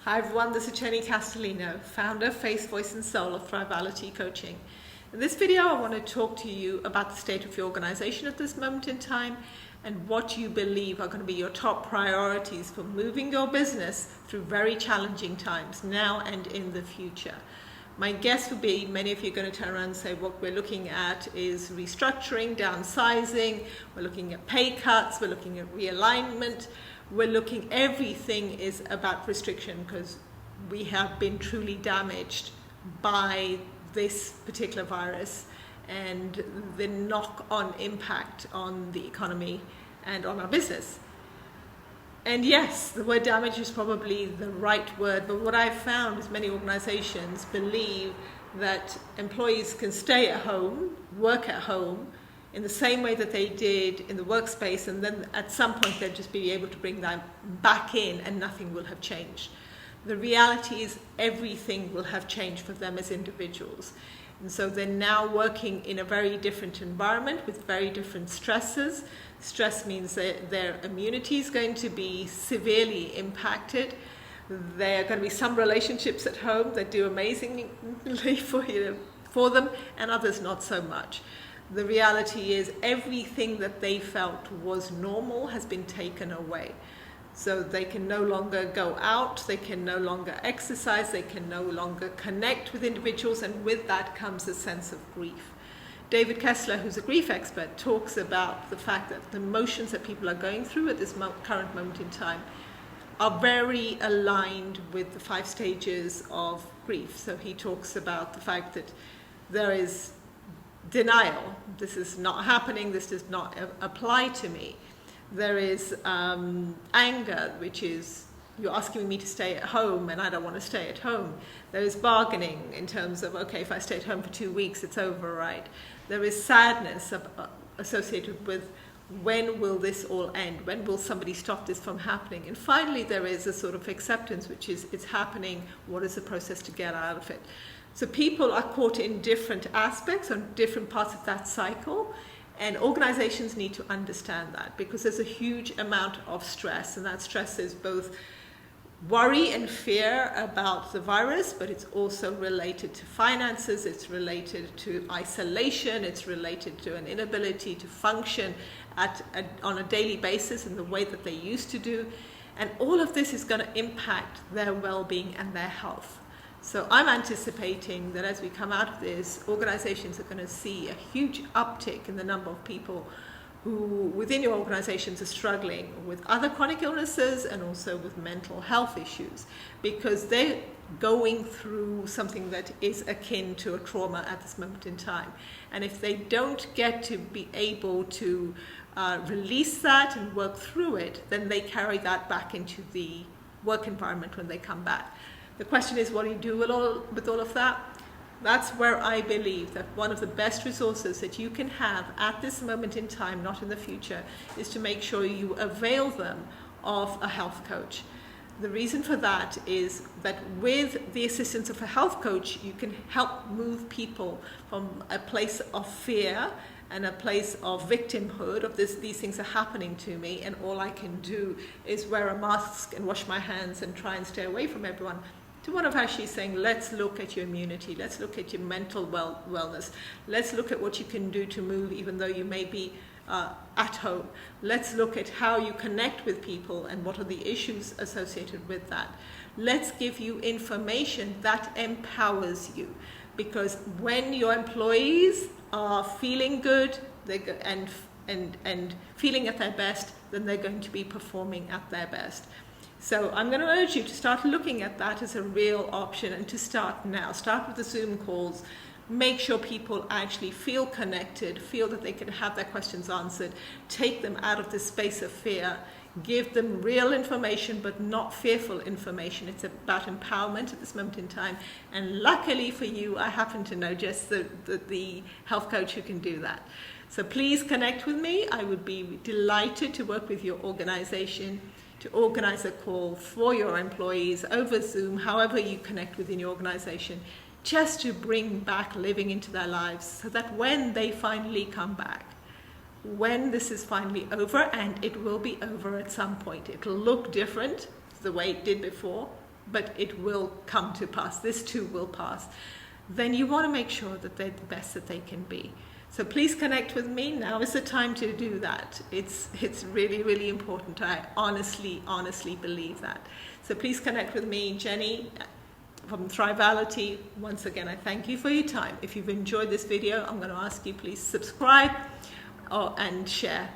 Hi everyone, this is Jenny Castellino, founder, face, voice and soul of Thrivality Coaching. In this video I want to talk to you about the state of your organization at this moment in time and what you believe are going to be your top priorities for moving your business through very challenging times now and in the future. My guess would be many of you are going to turn around and say what we're looking at is restructuring, downsizing, we're looking at pay cuts, we're looking at realignment. Everything is about restriction because we have been truly damaged by this particular virus and the knock-on impact on the economy and on our business. And yes, the word damage is probably the right word, but what I've found is many organizations believe that employees can stay at home, work at home, in the same way that they did in the workspace, and then at some point they'll just be able to bring them back in and nothing will have changed. The reality is everything will have changed for them as individuals. And so they're now working in a very different environment with very different stressors. Stress means that their immunity is going to be severely impacted. There are going to be some relationships at home that do amazingly for them, and others not so much. The reality is everything that they felt was normal has been taken away. So they can no longer go out, they can no longer exercise, they can no longer connect with individuals, and with that comes a sense of grief. David Kessler, who's a grief expert, talks about the fact that the emotions that people are going through at this current moment in time are very aligned with the 5 stages of grief. So he talks about the fact that there is denial, this is not happening, this does not apply to me. There is anger, which is you're asking me to stay at home and I don't want to stay at home. There is bargaining in terms of, okay, if I stay at home for 2 weeks, it's over, right? There is sadness associated with when will this all end? When will somebody stop this from happening? And finally, there is a sort of acceptance, which is it's happening, what is the process to get out of it? So people are caught in different aspects on different parts of that cycle, and organizations need to understand that because there's a huge amount of stress, and that stress is both worry and fear about the virus, but it's also related to finances, it's related to isolation, it's related to an inability to function on a daily basis in the way that they used to do, and all of this is going to impact their well-being and their health. So I'm anticipating that as we come out of this, organizations are going to see a huge uptick in the number of people who within your organizations are struggling with other chronic illnesses and also with mental health issues because they're going through something that is akin to a trauma at this moment in time. And if they don't get to be able to release that and work through it, then they carry that back into the work environment when they come back. The question is, what do you do with all of that? That's where I believe that one of the best resources that you can have at this moment in time, not in the future, is to make sure you avail them of a health coach. The reason for that is that with the assistance of a health coach, you can help move people from a place of fear and a place of victimhood of these things are happening to me and all I can do is wear a mask and wash my hands and try and stay away from everyone, to one of actually saying, let's look at your immunity, let's look at your mental wellness, let's look at what you can do to move even though you may be at home. Let's look at how you connect with people and what are the issues associated with that. Let's give you information that empowers you, because when your employees are feeling good and feeling at their best, then they're going to be performing at their best. So I'm going to urge you to start looking at that as a real option and to start now. Start with the Zoom calls. Make sure people actually feel connected, feel that they can have their questions answered, take them out of this space of fear, give them real information but not fearful information. It's about empowerment at this moment in time. And luckily for you, I happen to know just the health coach who can do that. So please connect with me. I would be delighted to work with your organization to organize a call for your employees over Zoom, however you connect within your organization, just to bring back living into their lives so that when they finally come back, when this is finally over, and it will be over at some point, it'll look different the way it did before, but it will come to pass. This too will pass. Then you want to make sure that they're the best that they can be. So please connect with me. Now is the time to do that. It's really, really important. I honestly believe that. So please connect with me, Jenny from Thrivality. Once again, I thank you for your time. If you've enjoyed this video, I'm going to ask you please subscribe and share.